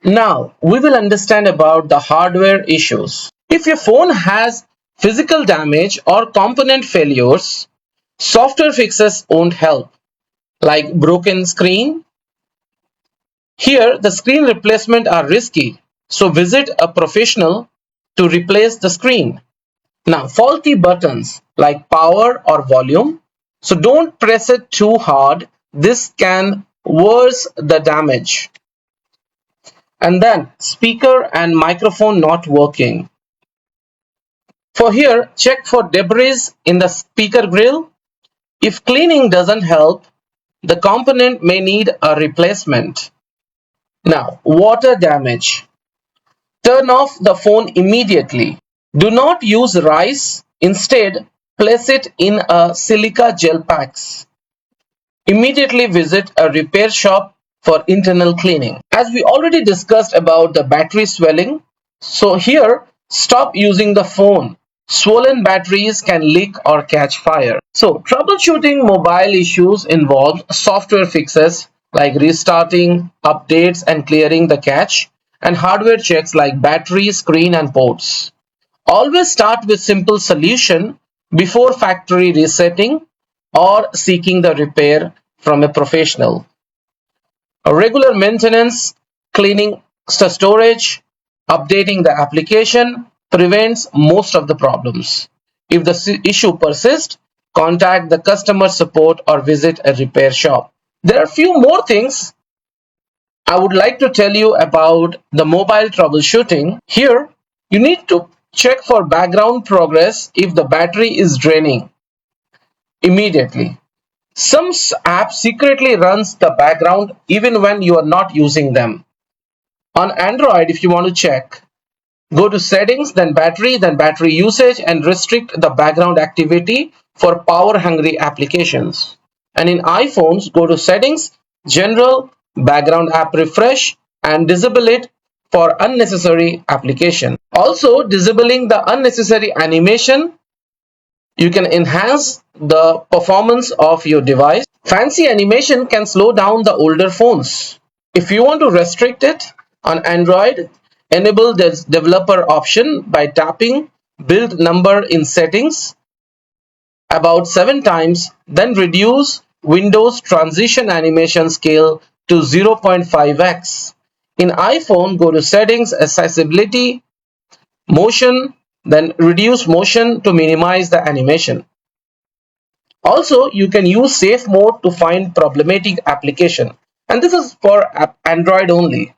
Now we will understand about the hardware issues. If your phone has physical damage or component failures, software fixes won't help, like broken screen. Here, the screen replacement are risky, so visit a professional to replace the screen. Now, faulty buttons like power or volume, so don't press it too hard. This can worsen the damage. And then speaker and microphone not working. For here, check for debris in the speaker grill. If cleaning doesn't help, the component may need a replacement. Now, water damage. Turn off the phone immediately. Do not use rice. Instead, place it in a silica gel packs. Immediately visit a repair shop for internal cleaning. As we already discussed about the battery swelling, so here stop using the phone. Swollen batteries can leak or catch fire. So troubleshooting mobile issues involves software fixes like restarting, updates and clearing the cache, and hardware checks like battery, screen and ports. Always start with simple solution before factory resetting or seeking the repair from a professional. A regular maintenance, cleaning the storage, updating the application prevents most of the problems. If the issue persists, contact the customer support or visit a repair shop. There are a few more things I would like to tell you about the mobile troubleshooting. Here, you need to check for background progress if the battery is draining immediately. Some apps secretly runs the background even when you are not using them. On Android, if you want to check, go to settings, then battery usage and restrict the background activity for power hungry applications. And in iPhones, go to settings, general, background app refresh and disable it for unnecessary application. Also, disabling the unnecessary animation, you can enhance the performance of your device. Fancy animation can slow down the older phones. If you want to restrict it on Android, enable this developer option by tapping build number in settings about 7 times, then reduce Windows transition animation scale to 0.5x. In iPhone, go to settings, accessibility, motion, then reduce motion to minimize the animation. Also, you can use safe mode to find problematic application, and this is for Android only.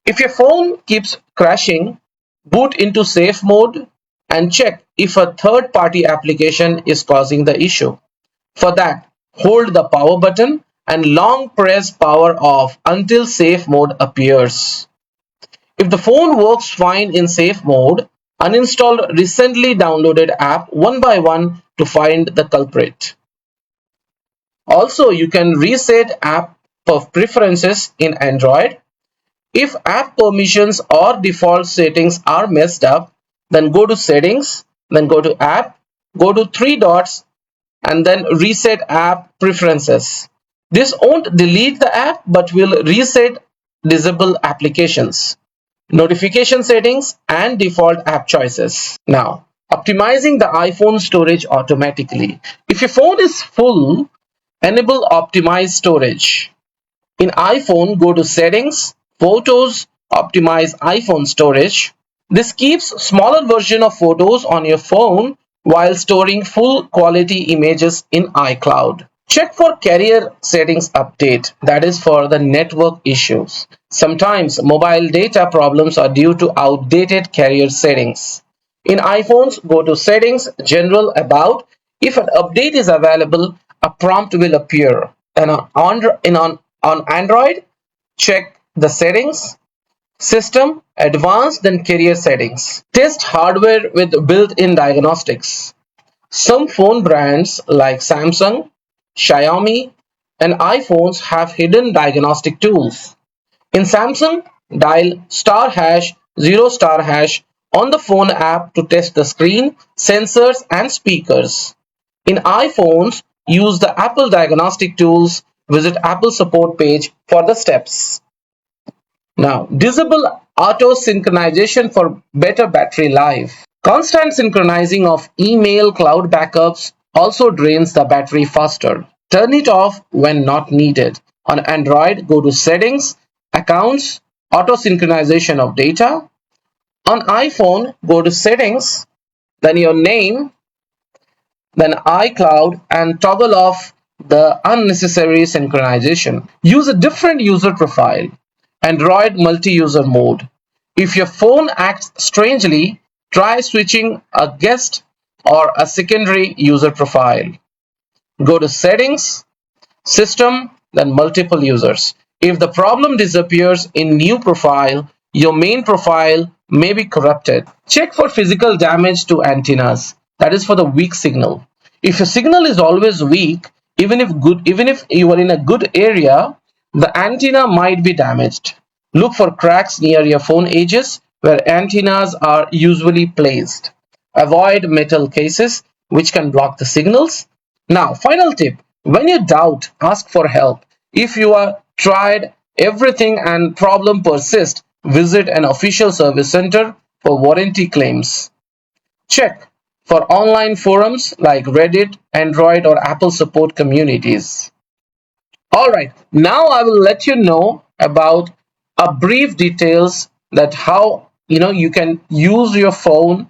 If your phone keeps crashing, boot into safe mode and check if a third-party application is causing the issue. For that, hold the power button and long press power off until safe mode appears. If the phone works fine in safe mode, uninstall recently downloaded app one by one to find the culprit. Also, you can reset app preferences in Android. If app permissions or default settings are messed up, then go to settings, then go to app, go to 3 dots and then reset app preferences. This won't delete the app but will reset disable applications, notification settings and default app choices. Now, optimizing the iPhone storage automatically. If your phone is full, enable optimize storage. In iPhone, go to settings, photos, optimize iPhone storage. This keeps smaller version of photos on your phone while storing full quality images in iCloud. Check for carrier settings update, that is for the network issues. Sometimes mobile data problems are due to outdated carrier settings. In iPhones, go to settings, general, about. If an update is available, a prompt will appear. And on Android, check the settings, system, advanced, then carrier settings. Test hardware with built-in diagnostics. Some phone brands like Samsung, Xiaomi, and iPhones have hidden diagnostic tools. In Samsung, dial *#0* on the phone app to test the screen, sensors, and speakers. In iPhones, use the Apple diagnostic tools. Visit Apple support page for the steps. Now, disable auto synchronization for better battery life. Constant synchronizing of email cloud backups also drains the battery faster. Turn it off when not needed. On Android, go to Settings, Accounts, Auto synchronization of data. On iPhone, go to Settings, then your name, then iCloud, and toggle off the unnecessary synchronization. Use a different user profile. Android multi-user mode. If your phone acts strangely, try switching a guest or a secondary user profile. Go to Settings, System, then Multiple users. If the problem disappears in new profile, your main profile may be corrupted. Check for physical damage to antennas. That is for the weak signal. If your signal is always weak, even if you are in a good area, the antenna might be damaged. Look for cracks near your phone edges where antennas are usually placed. Avoid metal cases which can block the signals. Now, final tip, when you doubt, ask for help. If you are tried everything and problem persists, visit an official service center for warranty claims. Check for online forums like Reddit, Android, or Apple support communities. Alright, now I will let you know about a brief details that how you can use your phone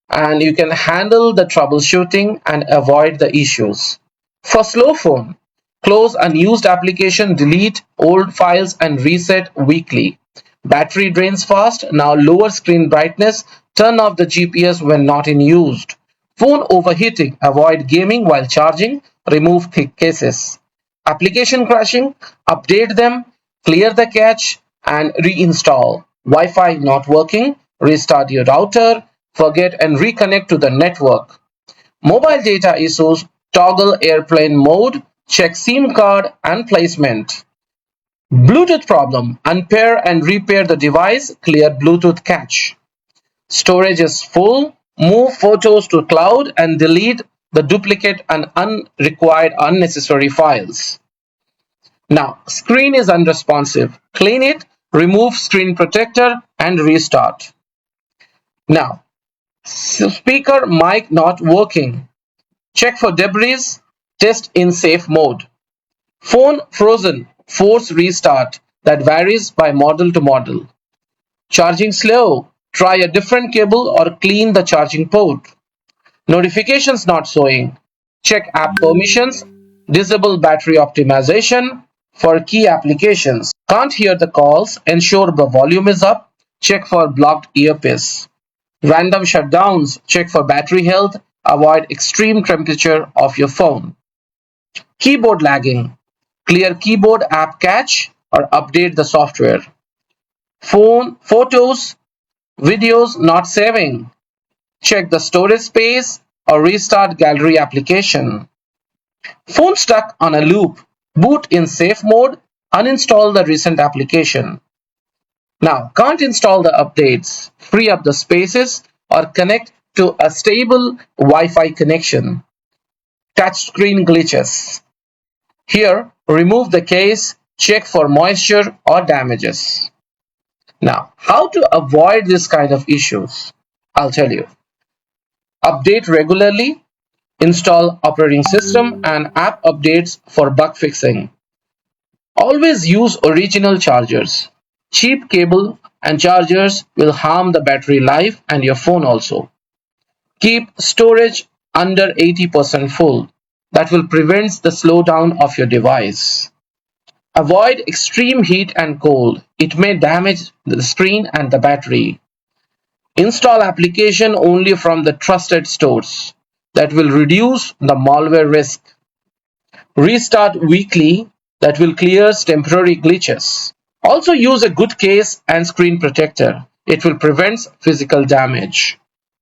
and you can handle the troubleshooting and avoid the issues. For slow phone, close unused application, delete old files and reset weekly. Battery drains fast, now lower screen brightness, turn off the GPS when not in use. Phone overheating, avoid gaming while charging, remove thick cases. Application crashing, update them, clear the cache and reinstall. Wi-Fi not working, restart your router, forget and reconnect to the network. Mobile data issues, toggle airplane mode, check SIM card and placement. Bluetooth problem, unpair and repair the device, clear Bluetooth cache. Storage is full, move photos to cloud and delete the duplicate and unrequired unnecessary files. Now, screen is unresponsive. Clean it, remove screen protector and restart. Now, speaker mic not working. Check for debris, test in safe mode. Phone frozen, force restart, that varies by model to model. Charging slow, try a different cable or clean the charging port. Notifications not showing, check app permissions, disable battery optimization for key applications. Can't hear the calls, ensure the volume is up, check for blocked earpiece. Random shutdowns, check for battery health, avoid extreme temperature of your phone. Keyboard lagging, clear keyboard app cache or update the software. Phone photos, videos not saving, check the storage space or restart gallery application. Phone stuck on a loop, boot in safe mode, uninstall the recent application. Now, can't install the updates, free up the spaces or connect to a stable Wi-Fi connection. Touchscreen glitches. Here, remove the case, check for moisture or damages. Now, how to avoid this kind of issues? I'll tell you. Update regularly, install operating system and app updates for bug fixing. Always use original chargers. Cheap cable and chargers will harm the battery life and your phone also. Keep storage under 80% full. That will prevent the slowdown of your device. Avoid extreme heat and cold. It may damage the screen and the battery. Install application only from the trusted stores. That will reduce the malware risk. Restart weekly. That will clear temporary glitches. Also use a good case and screen protector. It will prevent physical damage.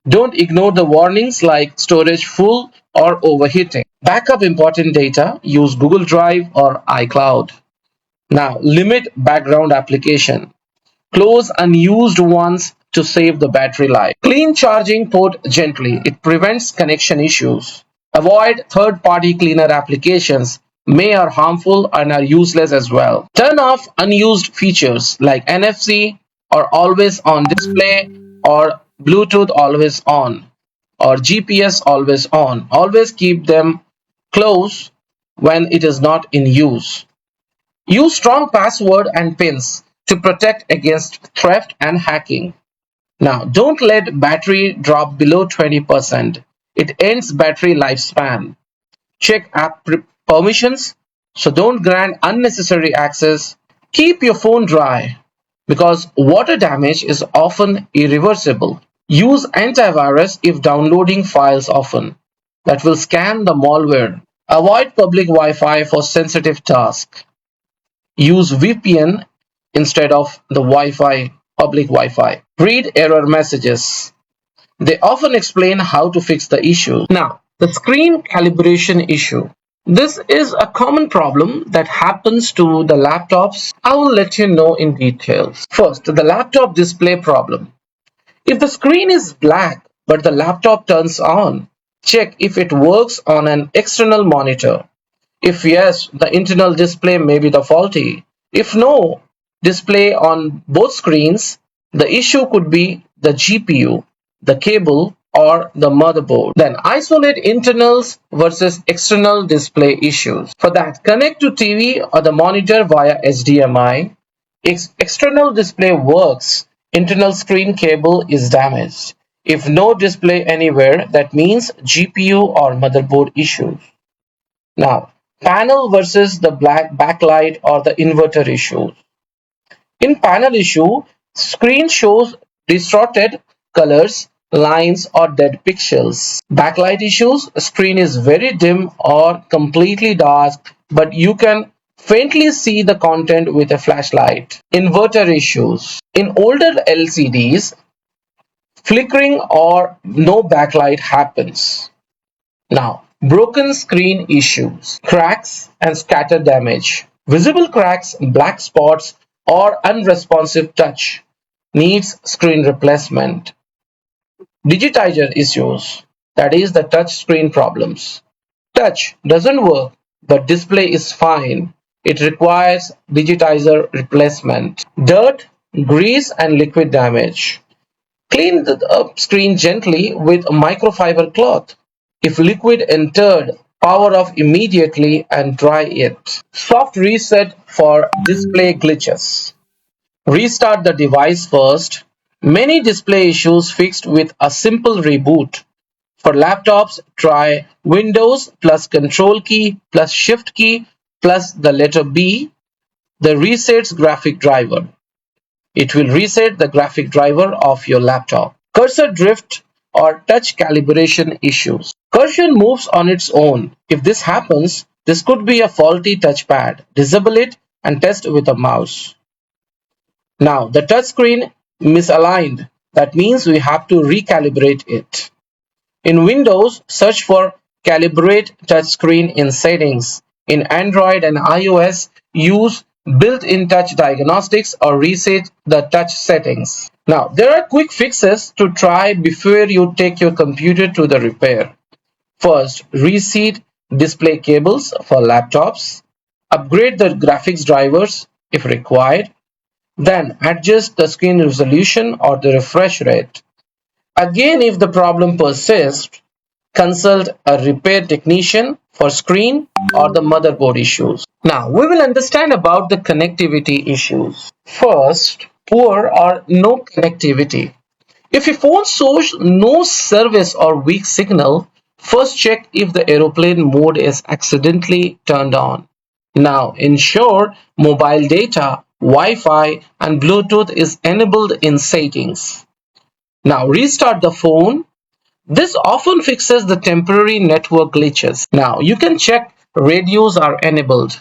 Don't ignore the warnings like storage full or overheating. Backup important data. Use Google Drive or iCloud. Now, limit background application. Close unused ones to save the battery life. Clean charging port gently. It prevents connection issues. Avoid third-party cleaner applications. may are harmful and are useless as well. Turn off unused features like NFC or always on display or Bluetooth always on or GPS always on. Always keep them close when it is not in use. Use strong password and pins to protect against theft and hacking. Now, don't let battery drop below 20%. It ends battery lifespan. Check app permissions, so don't grant unnecessary access. Keep your phone dry because water damage is often irreversible. Use antivirus if downloading files often. That will scan the malware. Avoid public Wi-Fi for sensitive tasks. Use VPN instead of the public Wi-Fi. Read error messages. They often explain how to fix the issue. Now, the screen calibration issue. This is a common problem that happens to the laptops. I will let you know in details. First, the laptop display problem. If the screen is black but the laptop turns on, check if it works on an external monitor. If yes, the internal display may be the faulty. If no display on both screens, the issue could be the GPU, the cable, or the motherboard. Then isolate internals versus external display issues. For that, connect to TV or the monitor via HDMI. External display works, internal screen cable is damaged. If no display anywhere, that means GPU or motherboard issues. Now, panel versus the black backlight or the inverter issues. In panel issue, screen shows distorted colors, lines or dead pixels. Backlight issues, screen is very dim or completely dark, but you can faintly see the content with a flashlight. Inverter issues. In older LCDs, flickering or no backlight happens. Now, broken screen issues, cracks and scatter damage. Visible cracks, black spots, or unresponsive touch needs screen replacement. Digitizer issues, that is the touch screen problems. Touch doesn't work, but display is fine. It requires digitizer replacement. Dirt, grease, and liquid damage. Clean the screen gently with a microfiber cloth. If liquid entered, power off immediately and dry it. Soft reset for display glitches. Restart the device first. Many display issues fixed with a simple reboot. For laptops, try Windows plus Control key plus Shift key plus the letter B. The resets graphic driver. It will reset the graphic driver of your laptop. Cursor drift or touch calibration issues. Cursor moves on its own. If this happens, this could be a faulty touchpad. Disable it and test with a mouse. Now, the touchscreen misaligned. That means we have to recalibrate it. In Windows, search for Calibrate Touchscreen in Settings. In Android and iOS, use Built-in Touch Diagnostics or reset the touch settings. Now, there are quick fixes to try before you take your computer to the repair. First, reseat display cables for laptops. Upgrade the graphics drivers if required. Then, adjust the screen resolution or the refresh rate. Again, if the problem persists, consult a repair technician for screen or the motherboard issues. Now, we will understand about the connectivity issues. First, poor or no connectivity. If your phone shows no service or weak signal, first check if the aeroplane mode is accidentally turned on. Now, ensure mobile data, Wi-Fi and Bluetooth is enabled in settings. Now, restart the phone. This often fixes the temporary network glitches. Now, you can check radios are enabled.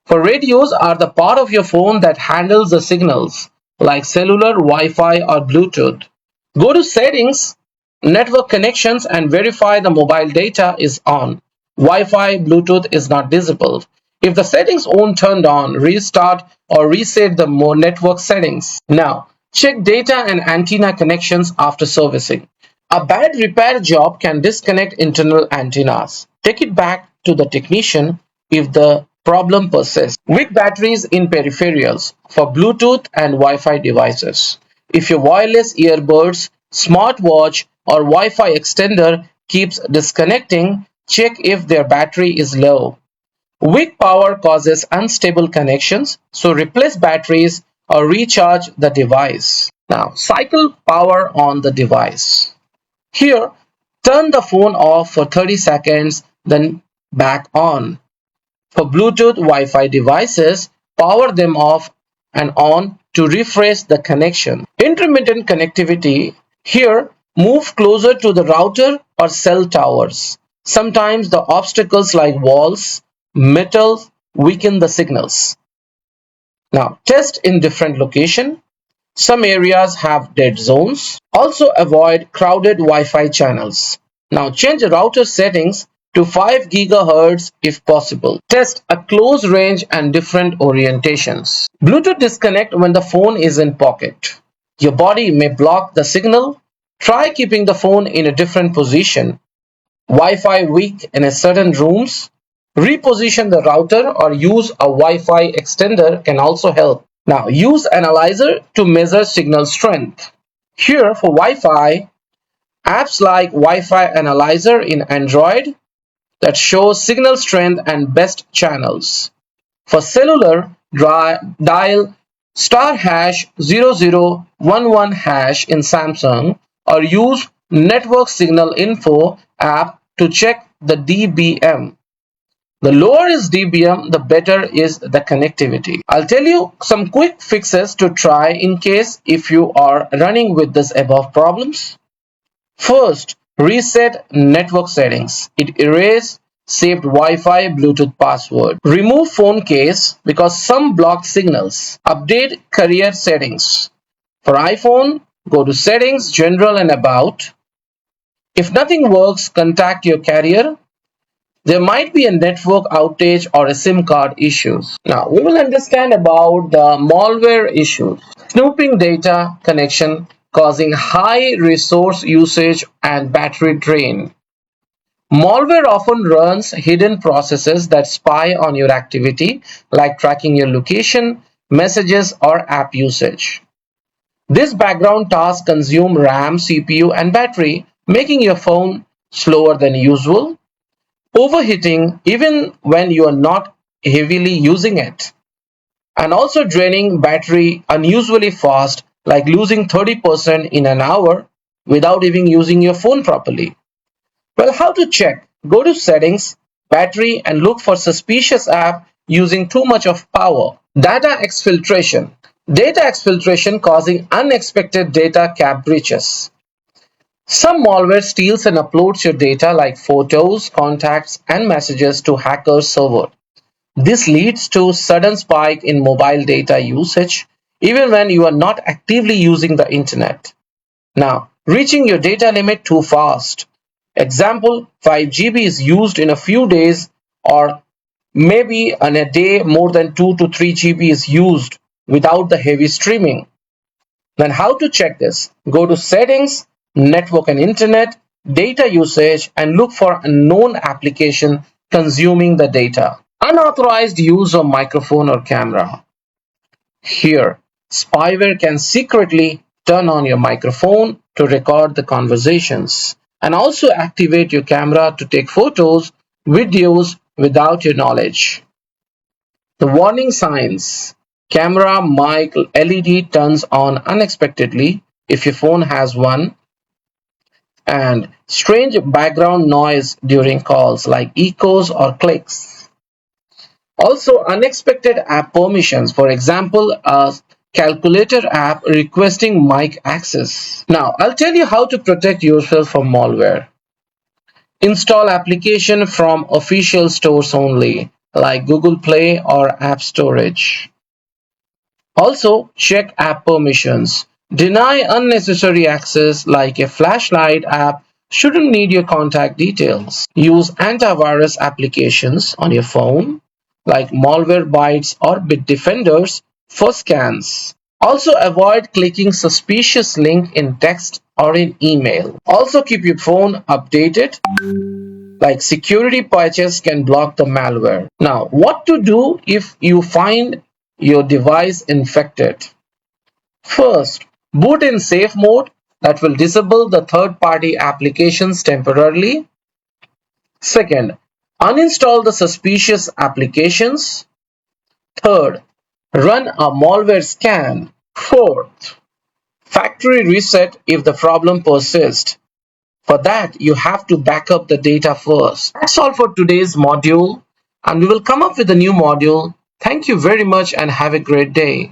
For radios are the part of your phone that handles the signals like cellular, Wi-Fi or Bluetooth. Go to settings, network connections and verify the mobile data is on. Wi-Fi, Bluetooth is not disabled. If the settings aren't turned on, restart or reset the network settings. Now, check data and antenna connections after servicing. A bad repair job can disconnect internal antennas. Take it back to the technician. if the problem persists. Weak batteries in peripherals for Bluetooth and Wi-Fi devices. If your wireless earbuds, smartwatch, or Wi-Fi extender keeps disconnecting, check if their battery is low. Weak power causes unstable connections, so replace batteries or recharge the device. Now, cycle power on the device. Here, turn the phone off for 30 seconds, then back on. For Bluetooth Wi-Fi devices, power them off and on to refresh the connection. Intermittent connectivity. Here, move closer to the router or cell towers. Sometimes the obstacles like walls, metal weaken the signals. Now, test in different locations. Some areas have dead zones. Also avoid crowded Wi-Fi channels. Now change the router settings to 5 GHz if possible. Test a close range and different orientations. Bluetooth disconnect when the phone is in pocket. Your body may block the signal. Try keeping the phone in a different position. Wi-Fi weak in a certain rooms. Reposition the router or use a Wi-Fi extender can also help. Now use analyzer to measure signal strength. Here for Wi-Fi, apps like Wi-Fi Analyzer in Android that shows signal strength and best channels. For cellular, dial *#0011# in Samsung or use Network Signal Info app to check the dBm. The lower is dBm, the better is the connectivity. I'll tell you some quick fixes to try in case if you are running with this above problems. First, reset network settings. It erases saved Wi-Fi Bluetooth password. Remove phone case because some block signals. Update carrier settings. For iPhone, go to Settings, General and About. If nothing works, contact your carrier. There might be a network outage or a SIM card issues. Now, we will understand about the malware issues. Snooping data connection causing high resource usage and battery drain. Malware often runs hidden processes that spy on your activity, like tracking your location, messages, or app usage. This background task consume RAM, CPU, and battery, making your phone slower than usual. Overheating even when you are not heavily using it, and also draining battery unusually fast, like losing 30% in an hour without even using your phone properly. Well, how to check? Go to Settings, Battery, and look for suspicious app using too much of power. Data exfiltration. Data exfiltration causing unexpected data cap breaches. Some malware steals and uploads your data like photos, contacts, and messages to hackers' server. This leads to sudden spike in mobile data usage even when you are not actively using the internet. Now, reaching your data limit too fast. Example, 5 GB is used in a few days, or maybe in a day more than 2 to 3 GB is used without the heavy streaming. Then how to check this? Go to Settings, Network and Internet, Data Usage, and look for a known application consuming the data. Unauthorized use of microphone or camera. Here, spyware can secretly turn on your microphone to record the conversations and also activate your camera to take photos, videos without your knowledge. The warning signs. Camera, mic, LED turns on unexpectedly if your phone has one, and strange background noise during calls like echoes or clicks. Also, unexpected app permissions, for example, a calculator app requesting mic access. Now, I'll tell you how to protect yourself from malware. Install application from official stores only, like Google Play or App Storage. Also, check app permissions. Deny unnecessary access, like a flashlight app shouldn't need your contact details. Use antivirus applications on your phone, like Malwarebytes or Bitdefenders, for scans. Also, avoid clicking suspicious link in text or in email. Also, keep your phone updated like security patches can block the malware. Now, what to do if you find your device infected? First, boot in safe mode that will disable the third-party applications temporarily. Second, uninstall the suspicious applications. Third, run a malware scan. Fourth, factory reset if the problem persists. For that, you have to back up the data first. That's all for today's module, and we will come up with a new module. Thank you very much and have a great day.